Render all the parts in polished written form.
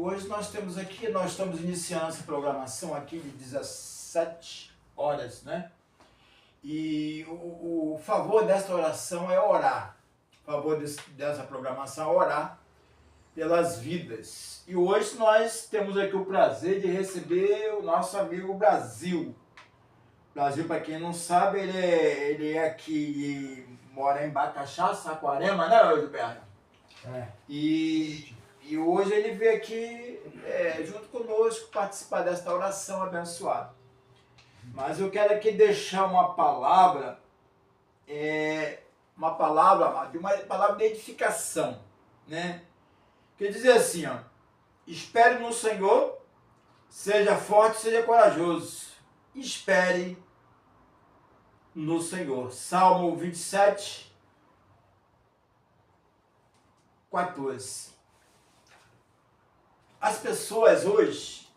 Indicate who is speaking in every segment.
Speaker 1: hoje nós estamos iniciando essa programação aqui de 17 horas, né? E o favor desta oração é orar. O favor dessa programação é orar pelas vidas. E hoje nós temos aqui o prazer de receber o nosso amigo Brasil. Brasil, para quem não sabe, ele é aqui, mora em Bacaxá, Saquarema, né, Gilberto? E hoje ele veio aqui junto conosco participar desta oração abençoada. Mas eu quero aqui deixar uma palavra de edificação, né? Quer dizer assim, ó, espere no Senhor, seja forte, seja corajoso. Espere no Senhor. Salmo 27, 14. As pessoas hoje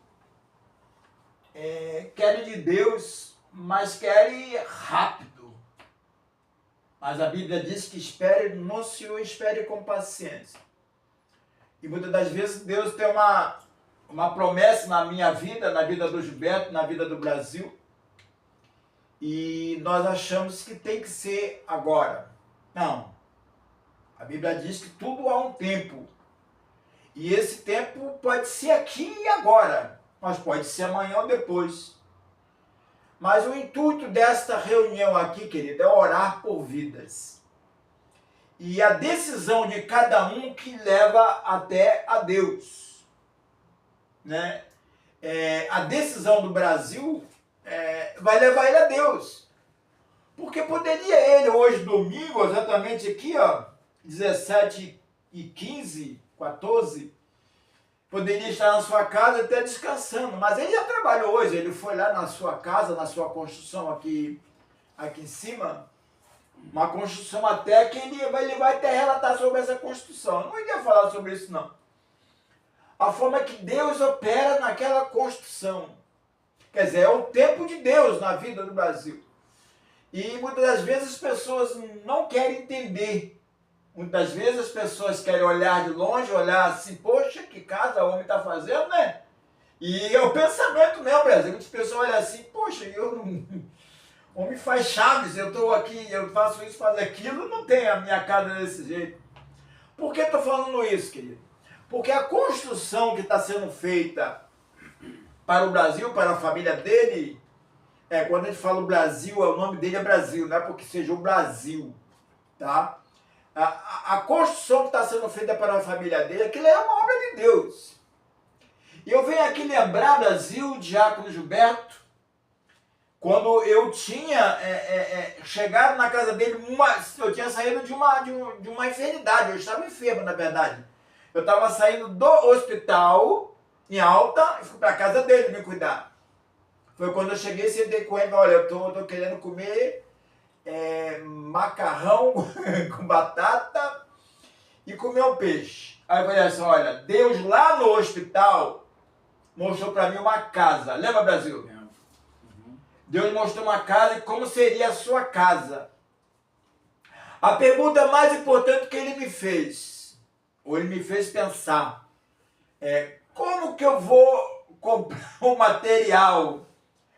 Speaker 1: querem de Deus, mas querem rápido. Mas a Bíblia diz que espere no Senhor, espere com paciência. E muitas das vezes Deus tem uma promessa na minha vida, na vida do Gilberto, na vida do Brasil. E nós achamos que tem que ser agora. Não. A Bíblia diz que tudo há um tempo. E esse tempo pode ser aqui e agora, mas pode ser amanhã ou depois. Mas o intuito desta reunião aqui, querido, é orar por vidas. E a decisão de cada um que leva até a Deus. Né? A decisão do Brasil vai levar ele a Deus. Porque poderia ele, hoje domingo, exatamente aqui, ó, 17h15, 14, poderia estar na sua casa até descansando, mas ele já trabalhou hoje, ele foi lá na sua casa, na sua construção aqui em cima, uma construção até que ele vai até relatar sobre essa construção. Eu não iria falar sobre isso não. A forma que Deus opera naquela construção, quer dizer, é o tempo de Deus na vida do Brasil. E muitas das vezes as pessoas não querem entender. Muitas vezes as pessoas querem olhar de longe, olhar assim, poxa, que casa o homem está fazendo, né? E é o pensamento meu, Brasil. Muitas pessoas olham assim, poxa, o homem faz chaves, eu estou aqui, eu faço isso, faço aquilo, não tem a minha casa desse jeito. Por que estou falando isso, querido? Porque a construção que está sendo feita para o Brasil, para a família dele, quando a gente fala o Brasil, o nome dele é Brasil, não é porque seja o Brasil, tá? A construção que está sendo feita para a família dele, aquilo é uma obra de Deus. E eu venho aqui lembrar, Brasil, Diácono Gilberto, quando eu tinha chegado na casa dele, eu tinha saído de uma enfermidade, eu estava enfermo, na verdade. Eu estava saindo do hospital, em alta, e fui para a casa dele me cuidar. Foi quando eu cheguei e sentei com ele, olha, eu tô querendo comer macarrão com batata e comer um peixe. Aí eu falei assim, olha, Deus lá no hospital mostrou para mim uma casa. Lembra, Brasil? Uhum. Deus mostrou uma casa e como seria a sua casa. A pergunta mais importante que ele me fez, ou ele me fez pensar, como que eu vou comprar o material?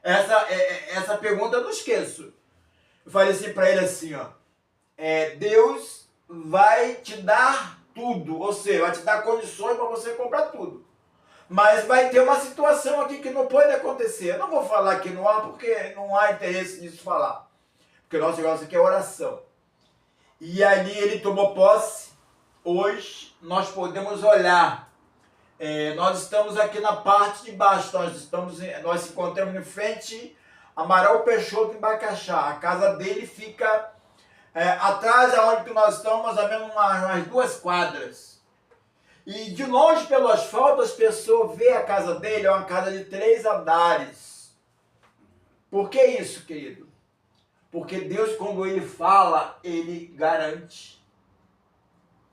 Speaker 1: Essa pergunta eu não esqueço. Eu falei assim para ele assim, ó, Deus vai te dar tudo, ou seja, vai te dar condições para você comprar tudo. Mas vai ter uma situação aqui que não pode acontecer. Eu não vou falar que não há, porque não há interesse nisso falar. Porque o nosso negócio aqui é oração. E ali ele tomou posse. Hoje nós podemos olhar. Nós estamos aqui na parte de baixo, nós se encontramos em frente Amaral Peixoto em Bacaxá. A casa dele fica atrás aonde nós estamos, mais ou menos umas 2 quadras. E de longe pelo asfalto as pessoas veem a casa dele, é uma casa de 3 andares. Por que isso, querido? Porque Deus, quando ele fala, ele garante.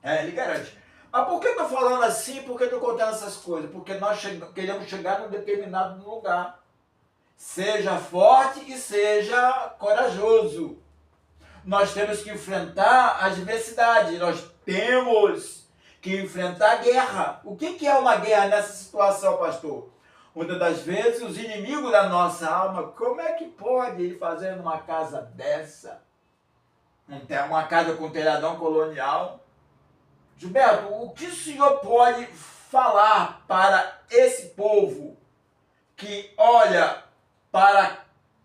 Speaker 1: Ele garante. Mas por que eu estou falando assim? Por que eu estou contando essas coisas? Porque nós queremos chegar num determinado lugar. Seja forte e seja corajoso. Nós temos que enfrentar a adversidade. Nós temos que enfrentar a guerra. O que é uma guerra nessa situação, pastor? Muitas das vezes, os inimigos da nossa alma, como é que pode ele fazer numa casa dessa? Uma casa com telhadão colonial? Gilberto, o que o senhor pode falar para esse povo que olha para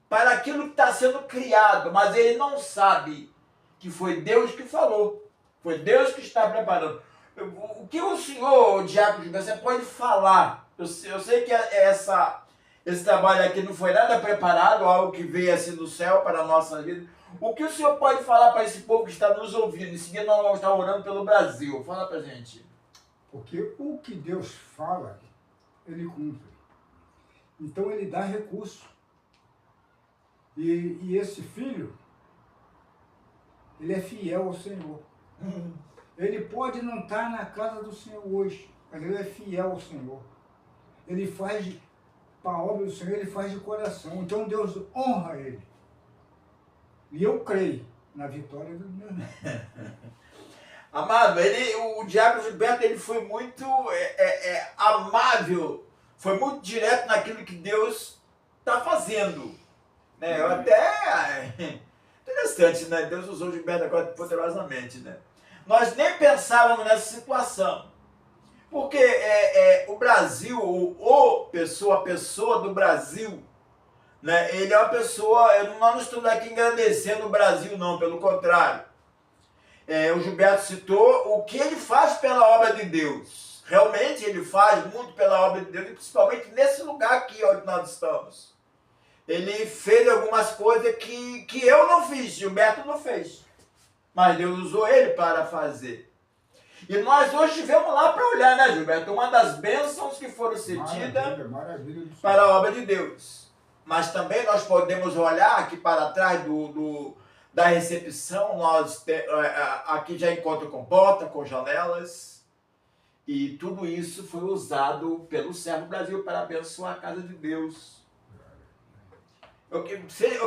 Speaker 1: aquilo que está sendo criado, mas ele não sabe que foi Deus que falou, foi Deus que está preparando? O que o senhor, Diácono Gilberto, você pode falar? Eu sei que esse trabalho aqui não foi nada preparado, algo que veio assim do céu para a nossa vida. O que o senhor pode falar para esse povo que está nos ouvindo? Em seguida nós vamos estar orando pelo Brasil. Fala para a gente.
Speaker 2: Porque o que Deus fala, ele cumpre. Então ele dá recurso. E esse filho, ele é fiel ao Senhor. Ele pode não estar na casa do Senhor hoje, mas ele é fiel ao Senhor. Ele faz para a obra do Senhor, ele faz de coração. Então Deus honra ele. E eu creio na vitória do meu irmão.
Speaker 1: Amado, o Diácono Gilberto, ele foi muito amável, foi muito direto naquilo que Deus está fazendo. Né? Eu até... Interessante, né? Deus usou o Gilberto agora poderosamente, né? Nós nem pensávamos nessa situação. Porque o Brasil, a pessoa do Brasil, né? Ele é uma pessoa... Nós não estamos aqui engrandecendo o Brasil, não, pelo contrário. O Gilberto citou o que ele faz pela obra de Deus. Realmente ele faz muito pela obra de Deus, e principalmente nesse lugar aqui onde nós estamos. Ele fez algumas coisas que eu não fiz, Gilberto não fez. Mas Deus usou ele para fazer. E nós hoje estivemos lá para olhar, né, Gilberto? Uma das bênçãos que foram cedidas para a obra de Deus. Mas também nós podemos olhar aqui para trás da recepção. Aqui já encontra com porta, com janelas. E tudo isso foi usado pelo Servo Brasil para abençoar a casa de Deus. Eu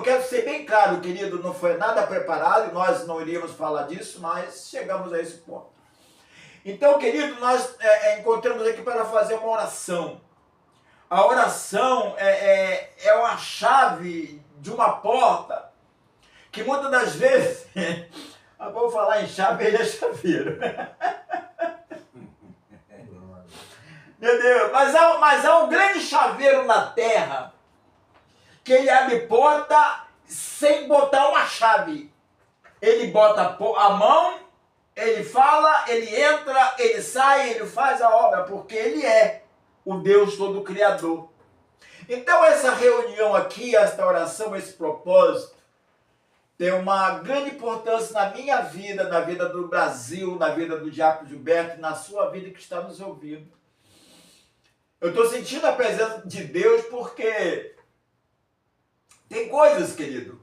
Speaker 1: quero ser bem claro, querido, não foi nada preparado, nós não iríamos falar disso, mas chegamos a esse ponto. Então, querido, nós encontramos aqui para fazer uma oração. A oração é uma chave de uma porta que muitas das vezes, vou falar em chave, ele é chaveiro. Meu Deus, mas há um grande chaveiro na terra que ele abre porta sem botar uma chave. Ele bota a mão, ele fala, ele entra, ele sai, ele faz a obra, porque ele é o Deus todo criador. Então essa reunião aqui, esta oração, esse propósito, tem uma grande importância na minha vida, na vida do Brasil, na vida do Diácono Gilberto, na sua vida que está nos ouvindo. Eu estou sentindo a presença de Deus porque tem coisas, querido,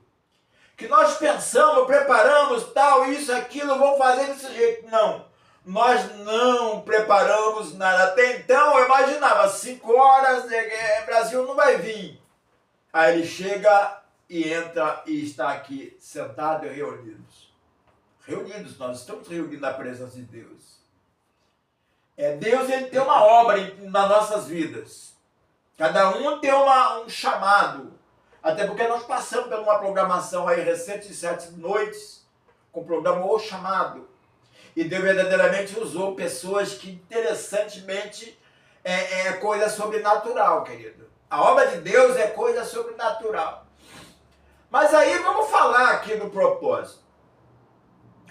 Speaker 1: que nós pensamos, preparamos, tal, isso, aquilo, vamos fazer desse jeito. Não, nós não preparamos nada. Até então eu imaginava, 5 horas, Brasil não vai vir. Aí ele chega e entra e está aqui sentado e reunidos. Reunidos, nós estamos reunidos na presença de Deus. Deus, ele tem uma obra nas nossas vidas. Cada um tem um chamado. Até porque nós passamos por uma programação aí recente de 7 noites, com o programa O Chamado. E Deus verdadeiramente usou pessoas que, interessantemente, é coisa sobrenatural, querido. A obra de Deus é coisa sobrenatural. Mas aí vamos falar aqui do propósito.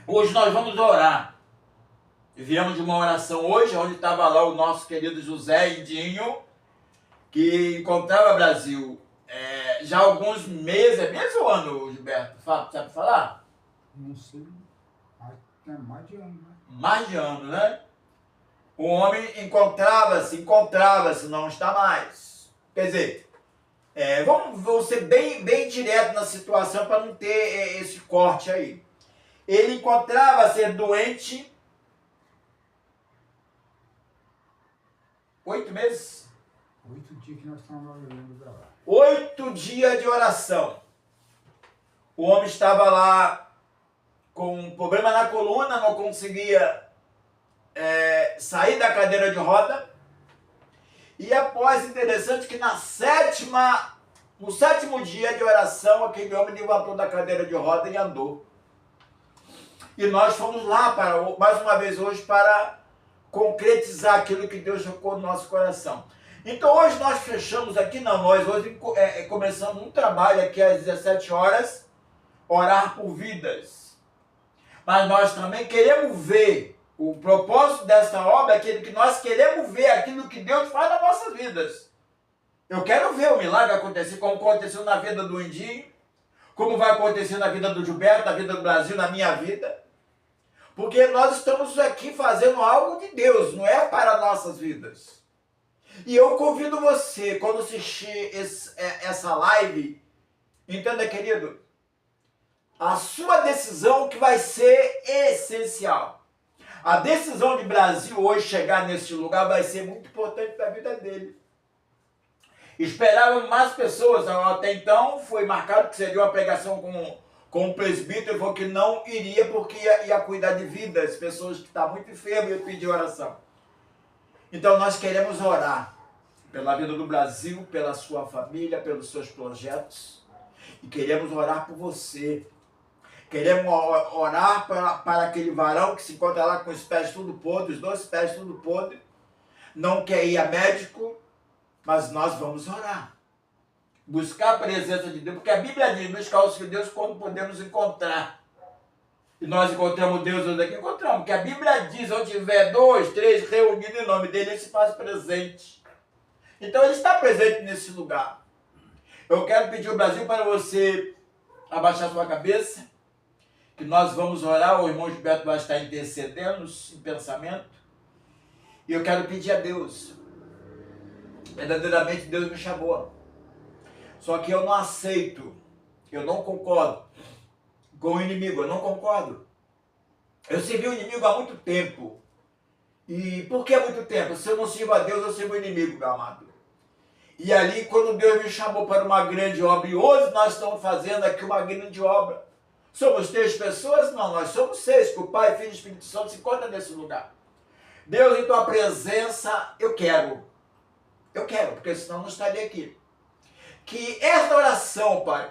Speaker 1: Hoje nós vamos orar. Viemos de uma oração hoje, onde estava lá o nosso querido José Indinho, que encontrava Brasil já há alguns meses. É mês ou ano, Gilberto? Sabe falar?
Speaker 2: Não sei. É mais de ano, né?
Speaker 1: Mais de ano, né? O homem encontrava-se, não está mais. Quer dizer, vamos ser bem direto na situação para não ter esse corte aí. Ele encontrava-se doente 8 meses.
Speaker 2: 8 dias que nós estamos orando lá.
Speaker 1: 8 dias de oração. O homem estava lá com um problema na coluna, não conseguia saí da cadeira de roda. E após, interessante que no sétimo dia de oração, aquele homem levantou da cadeira de roda e andou. E nós fomos lá, mais uma vez hoje, para concretizar aquilo que Deus jogou no nosso coração. Então hoje nós fechamos aqui, nós hoje começamos um trabalho aqui às 17 horas, orar por vidas. Mas nós também queremos ver, o propósito dessa obra é aquele que nós queremos ver aquilo que Deus faz nas nossas vidas. Eu quero ver o milagre acontecer, como aconteceu na vida do Indinho, como vai acontecer na vida do Gilberto, na vida do Brasil, na minha vida. Porque nós estamos aqui fazendo algo de Deus, não é para nossas vidas. E eu convido você, quando assistir essa live, entenda, querido, a sua decisão que vai ser essencial. A decisão de Brasil hoje chegar nesse lugar vai ser muito importante para a vida dele. Esperavam mais pessoas, até então foi marcado que seria uma pregação com o presbítero, ele falou que não iria porque ia cuidar de vidas, pessoas que estão muito enfermas e pedir oração. Então nós queremos orar pela vida do Brasil, pela sua família, pelos seus projetos, e queremos orar por você. Queremos orar para aquele varão que se encontra lá com os pés tudo podres, os 2 pés tudo podres, não quer ir a médico, mas nós vamos orar. Buscar a presença de Deus, porque a Bíblia diz, buscar o Senhor Deus quando podemos encontrar. E nós encontramos Deus onde é que encontramos, porque a Bíblia diz, onde tiver 2, 3 reunidos em nome dele, ele se faz presente. Então ele está presente nesse lugar. Eu quero pedir ao Brasil para você abaixar sua cabeça, que nós vamos orar, o irmão Gilberto vai estar intercedendo em pensamento. E eu quero pedir a Deus, verdadeiramente Deus me chamou. Só que eu não aceito, eu não concordo com o inimigo, eu não concordo. Eu servi o inimigo há muito tempo. E por que há muito tempo? Se eu não sirvo a Deus, eu sirvo o inimigo, meu amado. E ali, quando Deus me chamou para uma grande obra, e hoje nós estamos fazendo aqui uma grande obra. Somos 3 pessoas? Não, nós somos 6, que o Pai, Filho e Espírito Santo se encontram nesse lugar. Deus, em tua presença, eu quero, porque senão não estaria aqui. Que esta oração, Pai,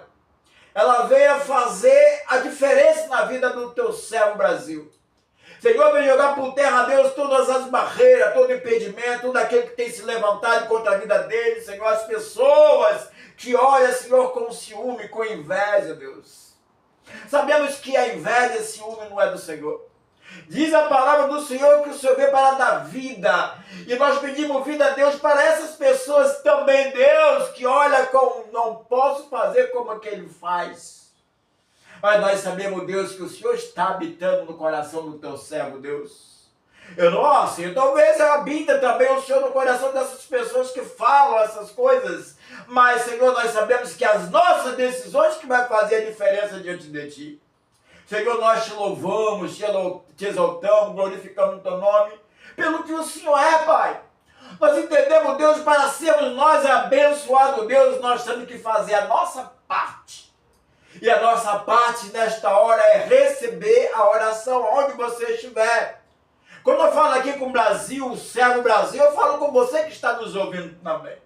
Speaker 1: ela venha fazer a diferença na vida do teu servo Brasil. Senhor, vem jogar por terra, Deus, todas as barreiras, todo impedimento, tudo aquele que tem se levantado contra a vida dele, Senhor, as pessoas que olham, Senhor, com ciúme, com inveja, Deus. Sabemos que a inveja e ciúme não é do Senhor. Diz a palavra do Senhor que o Senhor veio para dar vida. E nós pedimos vida a Deus para essas pessoas também, Deus, que olha como não posso fazer como é que ele faz. Mas nós sabemos, Deus, que o Senhor está habitando no coração do teu servo, Deus. Eu não sei, talvez habita também o Senhor no coração dessas pessoas que falam essas coisas. Mas, Senhor, nós sabemos que as nossas decisões que vai fazer a diferença diante de Ti. Senhor, nós te louvamos, te exaltamos, glorificamos o Teu nome, pelo que o Senhor é, Pai. Nós entendemos, Deus, para sermos nós abençoados, Deus, nós temos que fazer a nossa parte. E a nossa parte nesta hora é receber a oração onde você estiver. Quando eu falo aqui com o Brasil, o servo Brasil, eu falo com você que está nos ouvindo também.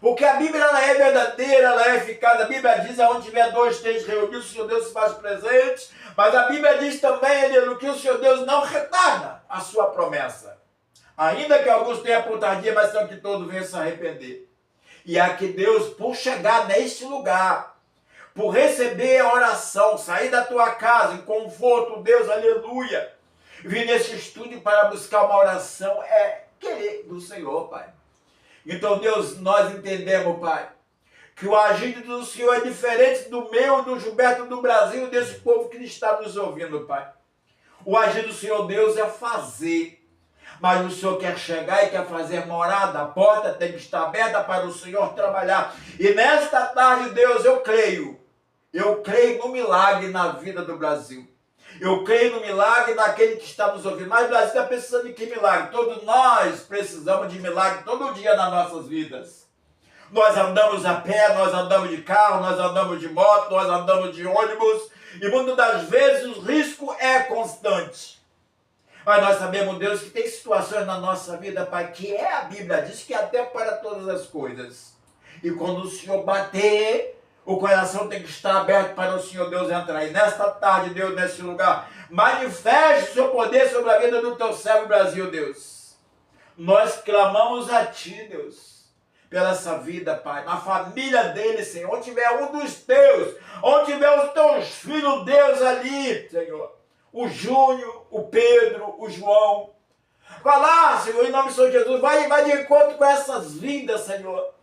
Speaker 1: Porque a Bíblia ela é verdadeira, ela é eficaz. A Bíblia diz, onde tiver 2, 3 reunidos, o Senhor Deus se faz presente. Mas a Bíblia diz também, que o Senhor Deus não retarda a sua promessa. Ainda que alguns tenham por tardia, mas são que todos venham se arrepender. E é que Deus, por chegar neste lugar, por receber a oração, sair da tua casa em conforto, Deus, aleluia, vir nesse estúdio para buscar uma oração, é querer do Senhor, Pai. Então, Deus, nós entendemos, Pai, que o agir do Senhor é diferente do meu, do Gilberto, do Brasil, desse povo que está nos ouvindo, Pai. O agir do Senhor, Deus, é fazer. Mas o Senhor quer chegar e quer fazer morada. A porta tem que estar aberta para o Senhor trabalhar. E nesta tarde, Deus, eu creio no milagre na vida do Brasil. Eu creio no milagre naquele que está nos ouvindo. Mas o Brasil está precisando de que milagre? Todos nós precisamos de milagre todo dia nas nossas vidas. Nós andamos a pé, nós andamos de carro, nós andamos de moto, nós andamos de ônibus. E muitas das vezes o risco é constante. Mas nós sabemos, Deus, que tem situações na nossa vida, Pai, que a Bíblia diz que é até para todas as coisas. E quando o Senhor bater, o coração tem que estar aberto para o Senhor Deus entrar. E nesta tarde, Deus, nesse lugar, manifeste o seu poder sobre a vida do teu servo Brasil, Deus. Nós clamamos a Ti, Deus, pela essa vida, Pai, na família dele, Senhor. Onde tiver um dos teus, onde tiver os teus filhos, Deus, ali, Senhor. O Júnior, o Pedro, o João. Vai lá, Senhor, em nome do Senhor Jesus. Vai de encontro com essas vidas, Senhor.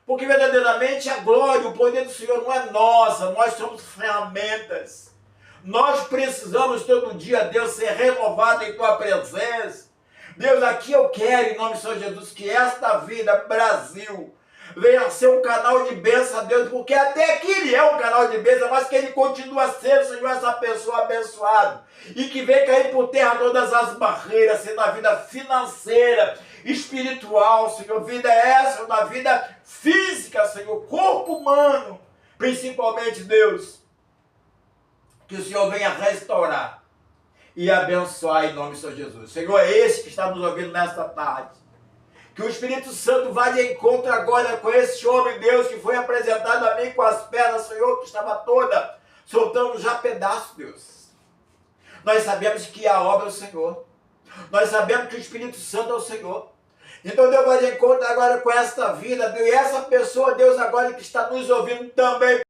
Speaker 1: Porque verdadeiramente a glória, o poder do Senhor não é nossa. Nós somos ferramentas. Nós precisamos todo dia, Deus, ser renovado em Tua presença. Deus, aqui eu quero, em nome do Senhor Jesus, que esta vida, Brasil, venha a ser um canal de bênção a Deus, porque até que Ele é um canal de bênção, mas que Ele continua sendo, Senhor, essa pessoa abençoada, e que vem cair por terra todas as barreiras, sendo a vida financeira, espiritual, Senhor, vida essa, na vida física, Senhor, corpo humano, principalmente, Deus, que o Senhor venha restaurar e abençoar em nome do Senhor Jesus. Senhor, é esse que está nos ouvindo nesta tarde. Que o Espírito Santo vá de encontro agora com esse homem, Deus, que foi apresentado a mim com as pernas, Senhor, que estava toda, soltando já pedaço, Deus. Nós sabemos que a obra é o Senhor. Nós sabemos que o Espírito Santo é o Senhor. Então, Deus vai de encontro agora com esta vida, Deus, e essa pessoa, Deus, agora que está nos ouvindo também.